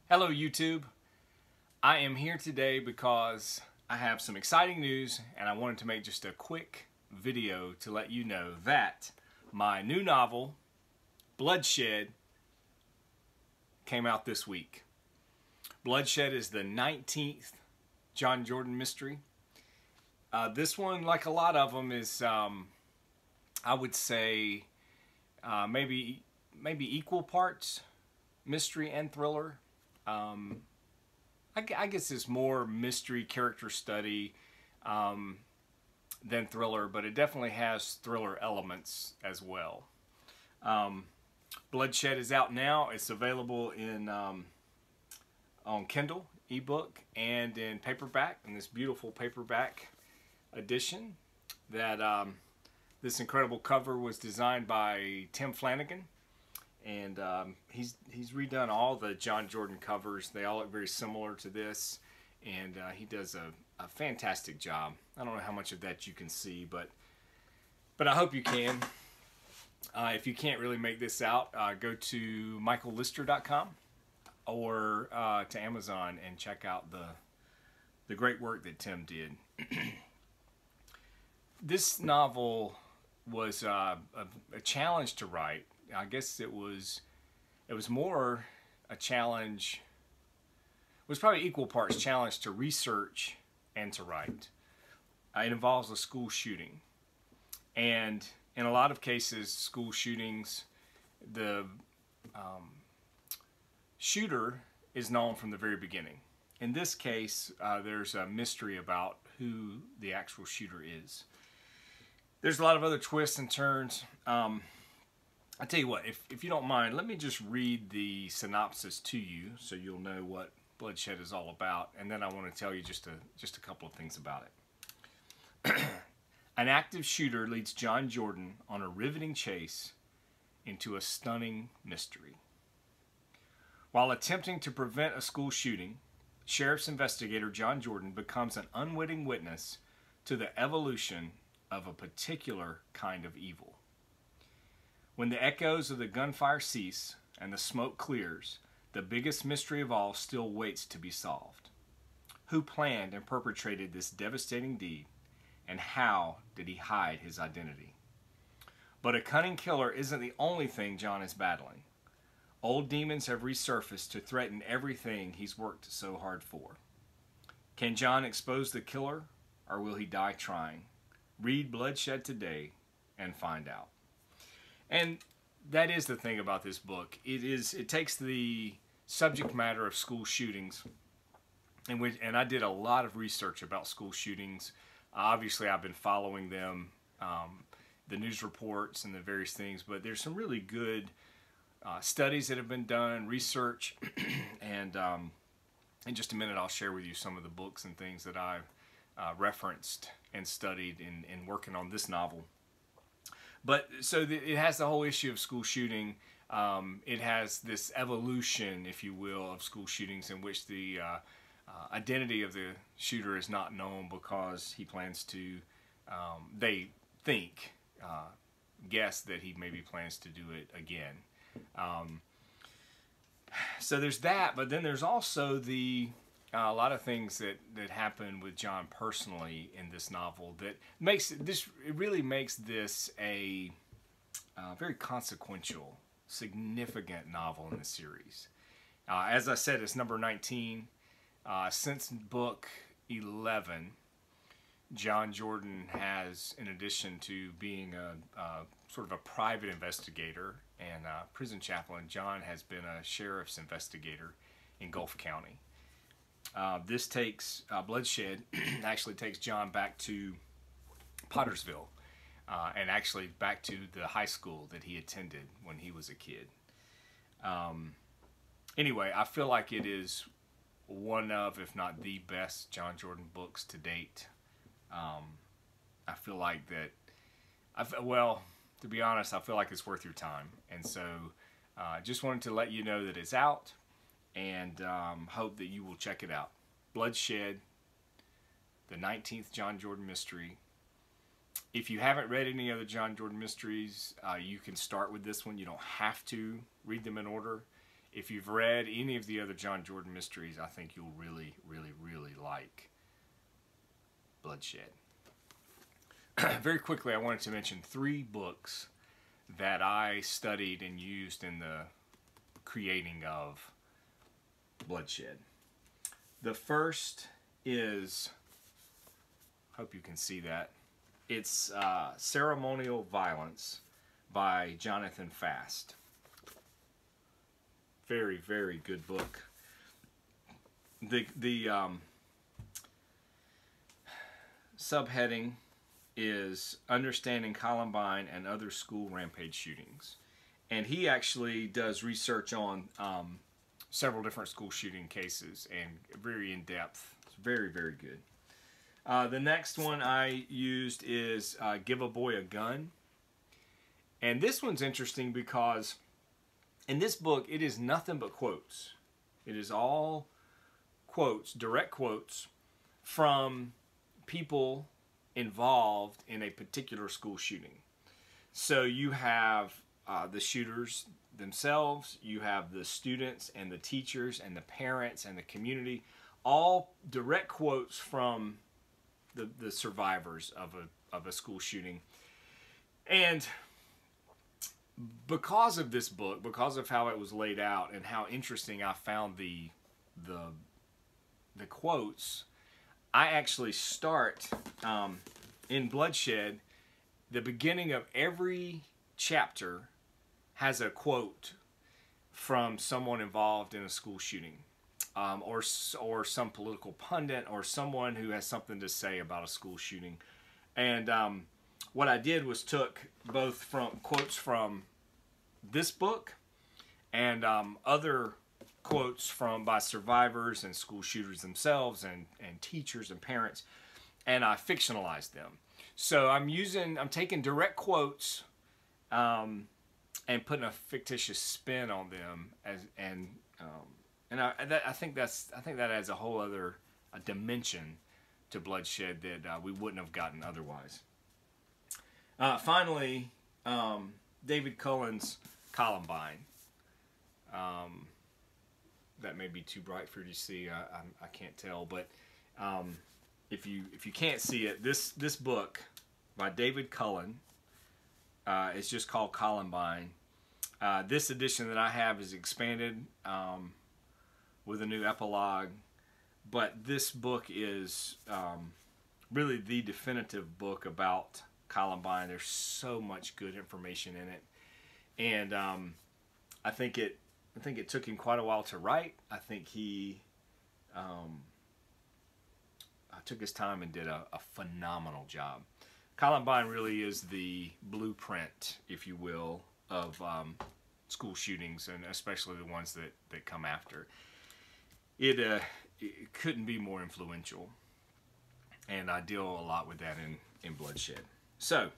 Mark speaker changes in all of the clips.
Speaker 1: Hello YouTube. I am here today because I have some exciting news and I wanted to make just a quick video to let you know that my new novel, Bloodshed, came out this week. Bloodshed is the 19th John Jordan mystery. This one, like a lot of them, is I would say maybe equal parts mystery and thriller. I guess it's more mystery character study than thriller, but it definitely has thriller elements as well. Bloodshed is out now. It's available in on Kindle ebook and in paperback, in this beautiful paperback edition. That this incredible cover was designed by Tim Flanagan. And he's redone all the John Jordan covers. They all look very similar to this, and he does a fantastic job. I don't know how much of that you can see, but I hope you can. If you can't really make this out, go to michaellister.com or to Amazon and check out the great work that Tim did. This novel was a challenge to write. I guess it was more a challenge. It was probably equal parts challenge to research and to write. It involves a school shooting, and in a lot of cases, school shootings, the shooter is known from the very beginning. In this case, there's a mystery about who the actual shooter is. There's a lot of other twists and turns. I tell you what, if you don't mind, let me just read the synopsis to you so you'll know what Bloodshed is all about, and then I want to tell you just a couple of things about it. An active shooter leads John Jordan on a riveting chase into a stunning mystery. While attempting to prevent a school shooting, sheriff's investigator John Jordan becomes an unwitting witness to the evolution of a particular kind of evil. When the echoes of the gunfire cease and the smoke clears, the biggest mystery of all still waits to be solved. Who planned and perpetrated this devastating deed, and how did he hide his identity? But a cunning killer isn't the only thing John is battling. Old demons have resurfaced to threaten everything he's worked so hard for. Can John expose the killer, or will he die trying? Read Bloodshed today and find out. And that is the thing about this book. It takes the subject matter of school shootings, and I did a lot of research about school shootings. Obviously, I've been following them, the news reports and the various things, but there's some really good studies that have been done, research, and in just a minute I'll share with you some of the books and things that I've referenced and studied in working on this novel. But so it has the whole issue of school shooting. It has this evolution, if you will, of school shootings in which the identity of the shooter is not known because he plans to, they think, guess that he maybe plans to do it again. So there's that, but then there's also a lot of things that happen with John personally in this novel that makes this, it really makes this a very consequential, significant novel in the series. As I said, it's number 19. Since book 11, John Jordan has, in addition to being a sort of a private investigator and a prison chaplain, John has been a sheriff's investigator in Gulf County. This takes, Bloodshed actually takes John back to Pottersville, and actually back to the high school that he attended when he was a kid. Anyway, I feel like it is one of, if not the best John Jordan books to date. I feel like that, well, to be honest, I feel like it's worth your time. And so just wanted to let you know that it's out, and hope that you will check it out. Bloodshed, the 19th John Jordan mystery. If you haven't read any other John Jordan mysteries, you can start with this one. You don't have to read them in order. if you've read any of the other John Jordan mysteries, I think you'll really, really, really like Bloodshed. Very quickly, I wanted to mention 3 books that I studied and used in the creating of Bloodshed. The first is, hope you can see that, it's Ceremonial Violence by Jonathan Fast. Very, very good book. The subheading is Understanding Columbine and Other School Rampage Shootings. And he actually does research on several different school shooting cases, and very in-depth. It's very, very good. The next one I used is Give a Boy a Gun. And this one's interesting because in this book, it is nothing but quotes. It is all quotes, direct quotes from people involved in a particular school shooting. So you have the shooters themselves, you have the students and the teachers and the parents and the community, all direct quotes from the survivors of a school shooting. And because of this book, because of how it was laid out and how interesting I found the quotes, I actually start in Bloodshed. The beginning of every chapter has a quote from someone involved in a school shooting, or some political pundit, or someone who has something to say about a school shooting. And what I did was took both from quotes from this book and other quotes by survivors and school shooters themselves and teachers and parents, and I fictionalized them. So I'm taking direct quotes and putting a fictitious spin on them, I think that adds a whole other dimension to Bloodshed that we wouldn't have gotten otherwise. Finally, David Cullen's Columbine. That may be too bright for you to see. I can't tell, but if you can't see it, this book by David Cullen is just called Columbine. This edition that I have is expanded with a new epilogue, but this book is really the definitive book about Columbine. There's so much good information in it, and I think it took him quite a while to write. I think he took his time and did a phenomenal job. Columbine really is the blueprint, if you will, of school shootings, and especially the ones that come after. It couldn't be more influential, and I deal a lot with that in Bloodshed. So,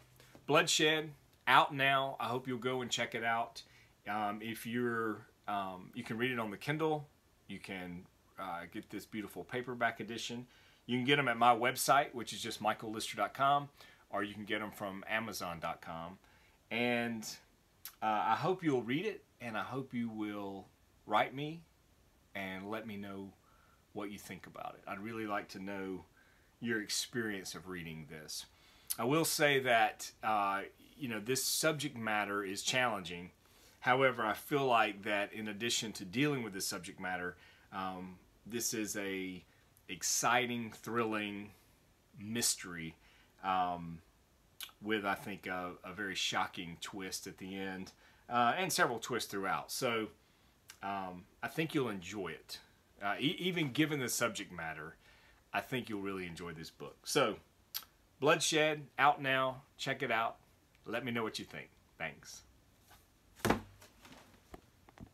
Speaker 1: Bloodshed, out now. I hope you'll go and check it out. If you're, you can read it on the Kindle. You can get this beautiful paperback edition. You can get them at my website, which is just michaellister.com, or you can get them from amazon.com. And I hope you'll read it, and I hope you will write me and let me know what you think about it. I'd really like to know your experience of reading this. I will say that this subject matter is challenging. However, I feel like that in addition to dealing with this subject matter, this is a exciting, thrilling mystery with, I think, a very shocking twist at the end, and several twists throughout. So I think you'll enjoy it. Even given the subject matter, I think you'll really enjoy this book. So, Bloodshed, out now. Check it out. Let me know what you think. Thanks.